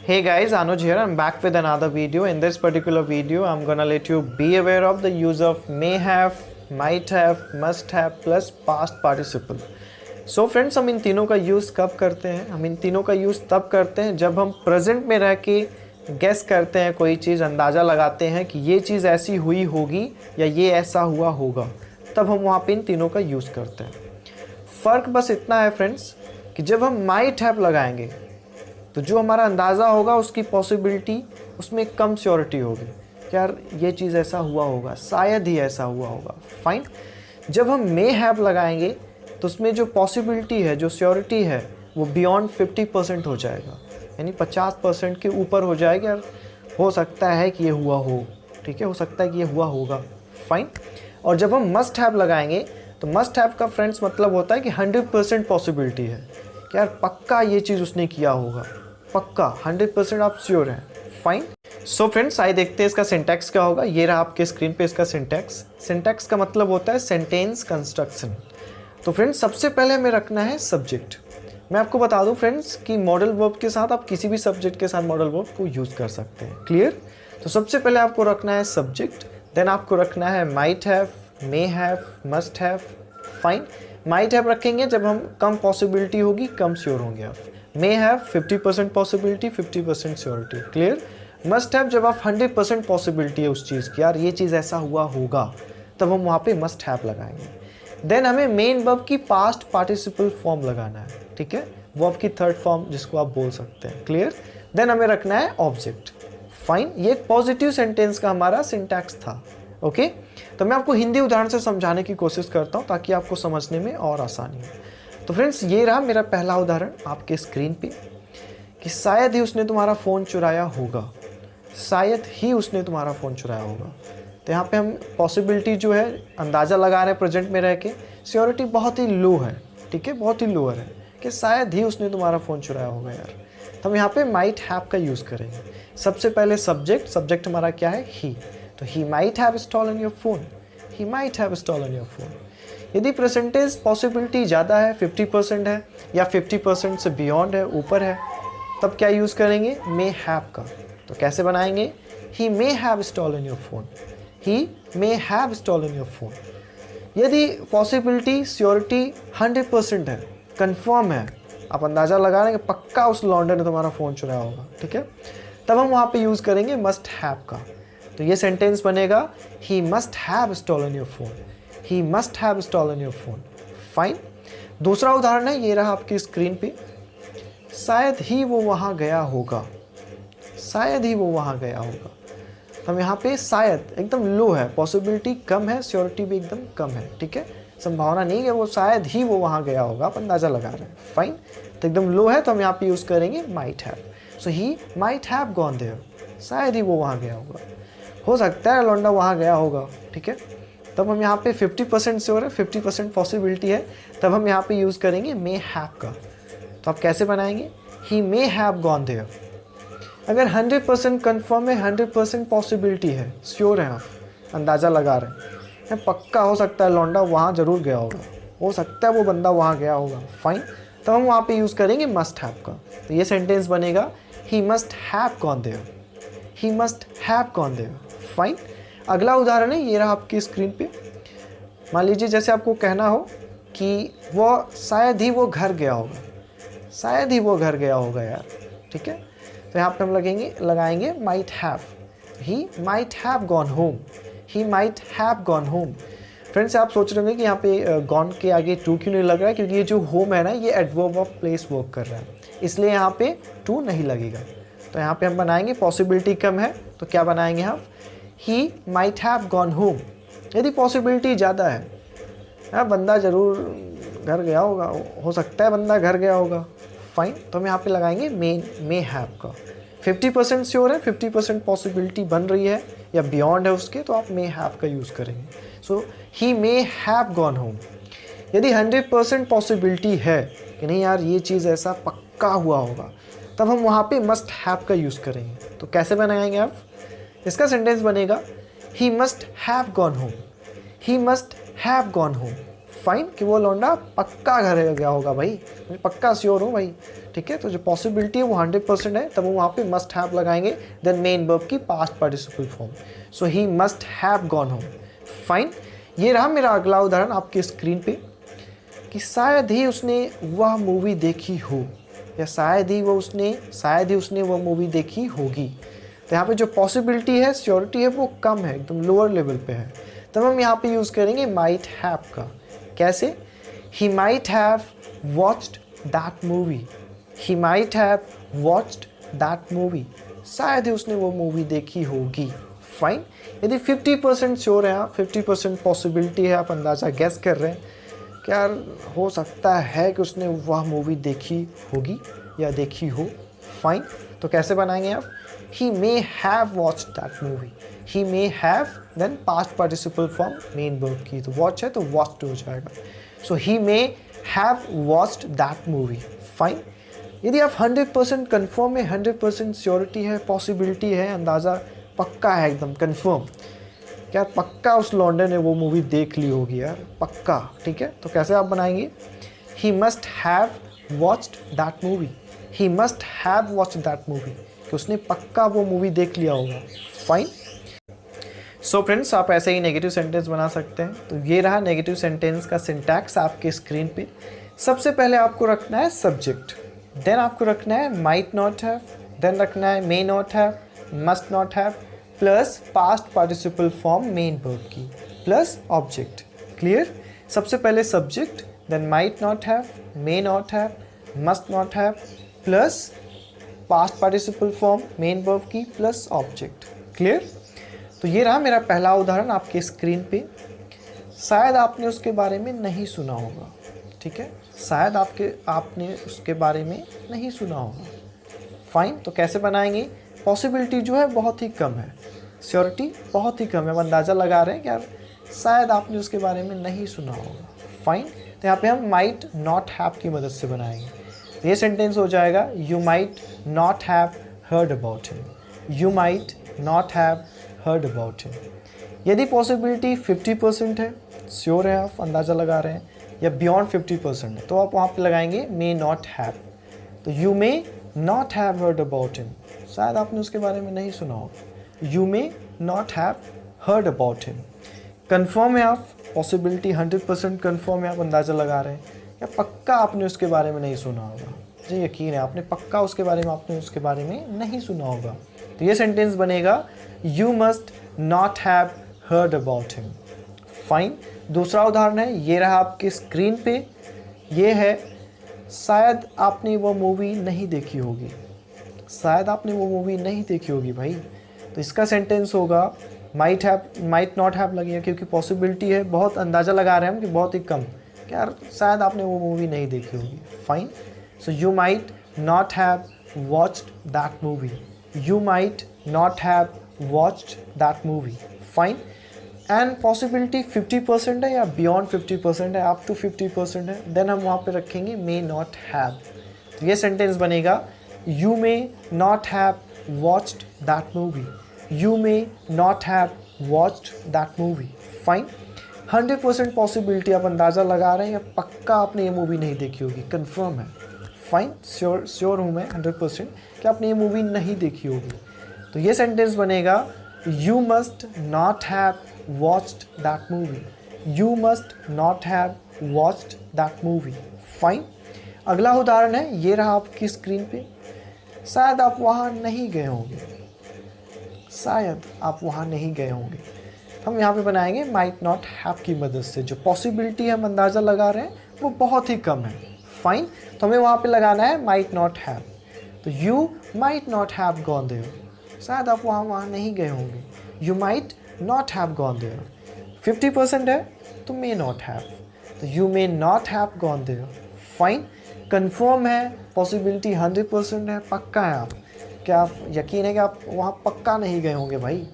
Hey guys, Anuj here. I'm back with another video. In this particular video, I'm gonna let you be aware of the use of may have, might have, must have plus past participle. So friends, हम इन तीनों का use कब करते हैं? हम इन तीनों का use तब करते हैं जब हम प्रेजेंट में रह के गेस करते हैं, कोई चीज़ अंदाज़ा लगाते हैं कि ये चीज़ ऐसी हुई होगी या ये ऐसा हुआ होगा, तब हम वहाँ पे इन तीनों का यूज़ करते हैं। फ़र्क बस इतना है फ्रेंड्स कि जब हम माइट हैव लगाएंगे तो जो हमारा अंदाज़ा होगा उसकी पॉसिबिलिटी उसमें कम श्योरिटी होगी कि यार ये चीज़ ऐसा हुआ होगा, शायद ही ऐसा हुआ होगा। फाइन। जब हम मे हैव लगाएंगे तो उसमें जो पॉसिबिलिटी है, जो श्योरिटी है, वो बियॉन्ड 50% हो जाएगा, यानी 50% के ऊपर हो जाएगा। यार हो सकता है कि ये हुआ हो, ठीक है, हो सकता है कि ये हुआ होगा। फाइन। और जब हम मस्ट हैव लगाएंगे तो मस्ट हैव का फ्रेंड्स मतलब होता है कि 100% पॉसिबिलिटी है कि यार पक्का ये चीज़ उसने किया होगा, पक्का 100% आप श्योर हैं। फाइन। सो फ्रेंड्स, आइए देखते हैं इसका सिंटैक्स क्या होगा। ये रहा आपके स्क्रीन पे इसका सिंटैक्स। सिंटैक्स का मतलब होता है सेंटेंस कंस्ट्रक्शन। तो फ्रेंड्स, सबसे पहले हमें रखना है सब्जेक्ट। मैं आपको बता दूं फ्रेंड्स कि मॉडल वर्ब के साथ आप किसी भी सब्जेक्ट के साथ मॉडल वर्ब को यूज़ कर सकते हैं। क्लियर? तो सबसे पहले आपको रखना है सब्जेक्ट, देन आपको रखना है might have, may have, must have. Fine. Might have रखेंगे जब हम कम पॉसिबिलिटी होगी, कम श्योर होंगे आप। May have 50% possibility, 50% surety. Clear? Must have जब आप 100% पॉसिबिलिटी है उस चीज़ की, यार ये चीज़ ऐसा हुआ होगा, तब हम वहाँ पे मस्ट हैव लगाएंगे। देन हमें मेन वर्ब की पास्ट पार्टिसिपल फॉर्म लगाना है, ठीक है, वर्ब की थर्ड फॉर्म जिसको आप बोल सकते हैं। क्लियर? देन हमें रखना है ऑब्जेक्ट। फाइन। ये एक पॉजिटिव सेंटेंस का हमारा सिंटैक्स था। ओके। तो मैं आपको हिंदी उदाहरण से समझाने की कोशिश करता हूँ ताकि आपको समझने में और आसानी हो। तो फ्रेंड्स, ये रहा मेरा पहला उदाहरण आपके स्क्रीन पे कि शायद ही उसने तुम्हारा फ़ोन चुराया होगा, शायद ही उसने तुम्हारा फ़ोन चुराया होगा। तो यहाँ पे हम पॉसिबिलिटी जो है अंदाज़ा लगा रहे हैं प्रेजेंट में रह के, श्योरिटी बहुत ही लो है, ठीक है, बहुत ही लोअर है कि शायद ही उसने तुम्हारा फ़ोन चुराया होगा यार। तो हम यहाँ पे माइट हैव का यूज़ करेंगे। सबसे पहले सब्जेक्ट, सब्जेक्ट हमारा क्या है? ही। तो ही might have stolen your phone, he might have stolen your phone. यदि परसेंटेज पॉसिबिलिटी ज़्यादा है, 50% है या 50% से बियॉन्ड है, ऊपर है, तब क्या यूज़ करेंगे? मे हैव का। तो कैसे बनाएंगे? He may have stolen your phone, he may have stolen your phone. यदि पॉसिबिलिटी श्योरिटी 100% है, कंफर्म है, आप अंदाज़ा लगा रहे हैं कि पक्का उस लॉन्डर ने तुम्हारा फ़ोन चुराया होगा, ठीक है, तब हम वहाँ पे यूज़ करेंगे मस्ट हैव का। तो ये सेंटेंस बनेगा he must have stolen your phone, he must have stolen your phone. Fine. दूसरा उदाहरण है, ये रहा आपकी स्क्रीन पे। शायद ही वो वहाँ गया होगा, शायद ही वो वहाँ गया होगा। हम यहाँ पे शायद एकदम लो है, पॉसिबिलिटी कम है, श्योरिटी भी एकदम कम है, ठीक है, संभावना नहीं है वो शायद ही वो वहाँ गया होगा, आप अंदाज़ा लगा रहे हैं। फाइन। तो एकदम लो है तो हम यहाँ पे यूज़ करेंगे might have. So he might have gone there, शायद ही वो वहाँ गया होगा, हो सकता है लौंडा वहाँ गया होगा, ठीक है। तब हम यहाँ पे 50% श्योर है, 50% पॉसिबिलिटी है, तब हम यहाँ पे यूज़ करेंगे मे हैव का। तो आप कैसे बनाएंगे? He may have gone there. अगर 100% कन्फर्म है, 100% पॉसिबिलिटी है, श्योर है, आप अंदाज़ा लगा रहे हैं, पक्का हो सकता है लौंडा वहाँ ज़रूर गया होगा, हो सकता है वो बंदा वहाँ गया होगा। फाइन। तब हम वहाँ पे यूज़ करेंगे मस्ट हैव का। तो ये सेंटेंस बनेगा he must have gone there, he must have gone there. Fine. अगला उदाहरण है, ये रहा आपकी स्क्रीन पे। मान लीजिए जैसे आपको कहना हो कि वो शायद ही वो घर गया होगा, शायद ही वो घर गया होगा यार, ठीक है। तो यहाँ पे हम लगाएंगे might have, he might have gone home, he might have gone home. Friends, आप सोच रहे होंगे कि यहाँ पे गॉन के आगे टू क्यों नहीं लग रहा है, क्योंकि ये जो होम है ना, ये एडवर्ब ऑफ प्लेस वर्क कर रहा है, इसलिए यहाँ पे टू नहीं लगेगा। तो यहाँ पे हम बनाएंगे पॉसिबिलिटी कम है तो क्या बनाएंगे हम? ही माइट हैव गॉन होम। यदि पॉसिबिलिटी ज़्यादा है, बंदा ज़रूर घर गया होगा, हो सकता है बंदा घर गया होगा। फाइन। तो हम यहाँ पे लगाएंगे मे हैव का। 50% श्योर है, 50% पॉसिबिलिटी बन रही है या बियॉन्ड है उसके, तो आप मे हैव का यूज़ करेंगे। सो he may have gone home. यदि 100% पॉसिबिलिटी है कि नहीं यार ये चीज़ ऐसा पक्का हुआ होगा, तब हम वहाँ पे मस्ट हैव का यूज़ करेंगे। तो कैसे बनाएंगे आप? इसका सेंटेंस बनेगा he must have gone home, he must have gone home. Fine. कि वो लौंडा पक्का घर गया होगा भाई, मैं पक्का श्योर हूँ भाई, ठीक ठीक है, तो जो पॉसिबिलिटी है वो 100% है, तब हम वहाँ पे मस्ट हैव लगाएंगे, देन मेन वर्ब की past participle form. So he must have gone home. Fine, ये रहा मेरा अगला उदाहरण आपके स्क्रीन पे कि शायद ही उसने वह मूवी देखी हो, या शायद ही उसने वह मूवी देखी होगी। तो यहाँ पे जो पॉसिबिलिटी है, श्योरिटी है, वो कम है, एकदम लोअर लेवल पे है, तब हम यहाँ पे यूज़ करेंगे माइट हैव का। कैसे? ही might have watched that movie. He might have watched that movie. शायद ही उसने वो मूवी देखी होगी। फाइन, यदि 50% श्योर है आप, 50% पॉसिबिलिटी है, आप अंदाज़ा गैस कर रहे हैं कि यार हो सकता है कि उसने वह मूवी देखी होगी या देखी हो। फाइन, तो कैसे बनाएंगे आप? He may have watched that movie. He may have, then past participle form main verb की, तो वॉच है तो वॉच्ड हो जाएगा। So he may have watched that movie. Fine, यदि आप 100% कन्फर्म है, 100% श्योरिटी है, पॉसिबिलिटी है, अंदाज़ा पक्का है, एकदम कन्फर्म, क्या पक्का उस लौंडे ने वो मूवी देख ली होगी यार, पक्का, ठीक है, तो कैसे आप बनाएंगे? ही must have watched that movie. He must have watched that movie, कि उसने पक्का वो मूवी देख लिया होगा। फाइन, सो फ्रेंड्स, आप ऐसे ही नेगेटिव सेंटेंस बना सकते हैं। तो ये रहा नेगेटिव सेंटेंस का सिंटैक्स आपके स्क्रीन पे। सबसे पहले आपको रखना है सब्जेक्ट, देन आपको रखना है माइट नॉट हैव, देन रखना है may not have, must not have, plus past participle form main verb की, प्लस ऑब्जेक्ट। क्लियर? सबसे पहले subject, then might not have, may not have, must not have, plus past participle form main verb की, plus object. Clear? तो ये रहा मेरा पहला उदाहरण आपके स्क्रीन पे। शायद आपने उसके बारे में नहीं सुना होगा, ठीक है, शायद आपने उसके बारे में नहीं सुना होगा। फाइन, तो कैसे बनाएंगे? पॉसिबिलिटी जो है बहुत ही कम है, श्योरिटी बहुत ही कम है, हम अंदाज़ा लगा रहे हैं कि यार शायद आपने उसके बारे में नहीं सुना होगा। फाइन, तो यहाँ पे हम माइट नॉट हैव की मदद से बनाएंगे। तो ये सेंटेंस हो जाएगा, you might not have heard about him. You might not have heard about him. यदि पॉसिबिलिटी 50% है, श्योर है, आप अंदाज़ा लगा रहे हैं, या बियॉन्ड 50% है, तो आप वहाँ पे लगाएंगे मे नॉट हैव। तो you may not have heard about him, शायद आपने उसके बारे में नहीं सुना होगा। You may not have heard about him. Confirm है आप, पॉसिबिलिटी 100% कन्फर्म है, आप अंदाज़ा लगा रहे हैं, या पक्का आपने उसके बारे में नहीं सुना होगा। मुझे यकीन है आपने पक्का उसके बारे में नहीं सुना होगा। तो ये सेंटेंस बनेगा, you must not have heard about him. Fine, दूसरा उदाहरण है, ये रहा आपके स्क्रीन पे। ये है, शायद आपने वो मूवी नहीं देखी होगी। शायद आपने वो मूवी नहीं देखी होगी भाई। तो इसका सेंटेंस होगा, माइट नॉट हैव लगेगा, क्योंकि पॉसिबिलिटी है, बहुत अंदाज़ा लगा रहे हैं हम कि बहुत ही कम, कि यार शायद आपने वो मूवी नहीं देखी होगी। Fine, so you might not have watched that movie. You might not have watched that movie. Fine, and possibility 50% है या बियॉन्ड 50% है, अप टू 50% है, देन हम वहाँ पे रखेंगे मे नॉट हैव। तो ये सेंटेंस बनेगा, you may not have watched that movie. You may not have watched that movie. Fine, 100% possibility, आप अंदाज़ा लगा रहे हैं, या पक्का आपने ये मूवी नहीं देखी होगी, कन्फर्म है। फाइन, श्योर हूँ मैं 100% कि आपने ये मूवी नहीं देखी होगी। तो ये सेंटेंस बनेगा, you must not have watched that movie. You must not have watched that movie. Fine, अगला उदाहरण है, ये रहा आपकी स्क्रीन पे। शायद आप वहाँ नहीं गए होंगे। शायद आप वहाँ नहीं गए होंगे, हम यहाँ पे बनाएंगे माइट नॉट हैव की मदद से। जो पॉसिबिलिटी हम अंदाज़ा लगा रहे हैं वो बहुत ही कम है। फाइन, तो हमें वहाँ पे लगाना है माइट नॉट हैव। तो you might not have gone there, शायद आप वहाँ नहीं गए होंगे। You might not have gone there. 50% है तो मे नॉट हैव, तो you may not have gone there. Fine, confirm है, पॉसिबिलिटी 100% है, पक्का है आप, क्या आप यकीन है कि आप वहाँ पक्का नहीं गए होंगे भाई।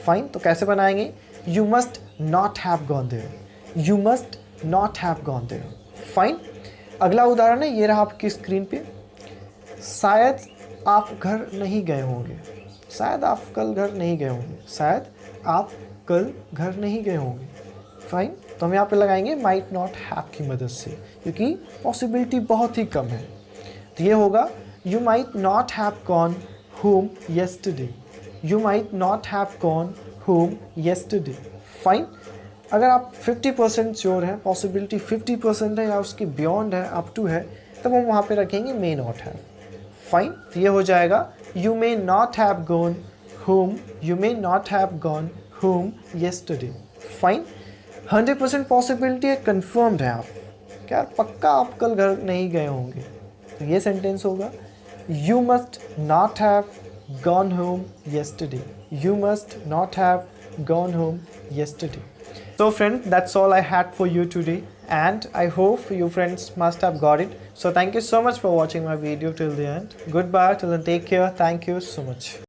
फाइन, तो कैसे बनाएंगे, you must not have gone there. You must not have gone there. Fine, अगला उदाहरण है, ये रहा आपकी स्क्रीन पे। शायद आप घर नहीं गए होंगे। शायद आप कल घर नहीं गए होंगे। शायद आप कल घर नहीं गए होंगे। फाइन, तो हम यहाँ पे लगाएंगे माइट नॉट हैव की मदद से, क्योंकि पॉसिबिलिटी बहुत ही कम है। तो ये होगा you might not have gone home yesterday. You might not have gone home yesterday. Fine. अगर आप 50% श्योर है, पॉसिबिलिटी 50% है या उसके बियॉन्ड है, अप टू है, तब हम वहाँ पे रखेंगे may not have. फाइन. तो ये हो जाएगा you may not have gone home. You may not have gone home yesterday. Fine. 100% possibility है, कन्फर्म्ड है आप, क्या पक्का आप कल घर नहीं गए होंगे. तो ये सेंटेंस होगा You must not have gone home yesterday. You must not have gone home yesterday. So friends, that's all I had for you today, and I hope you friends must have got it. So thank you so much for watching my video till the end. Goodbye till then, take care. Thank you so much.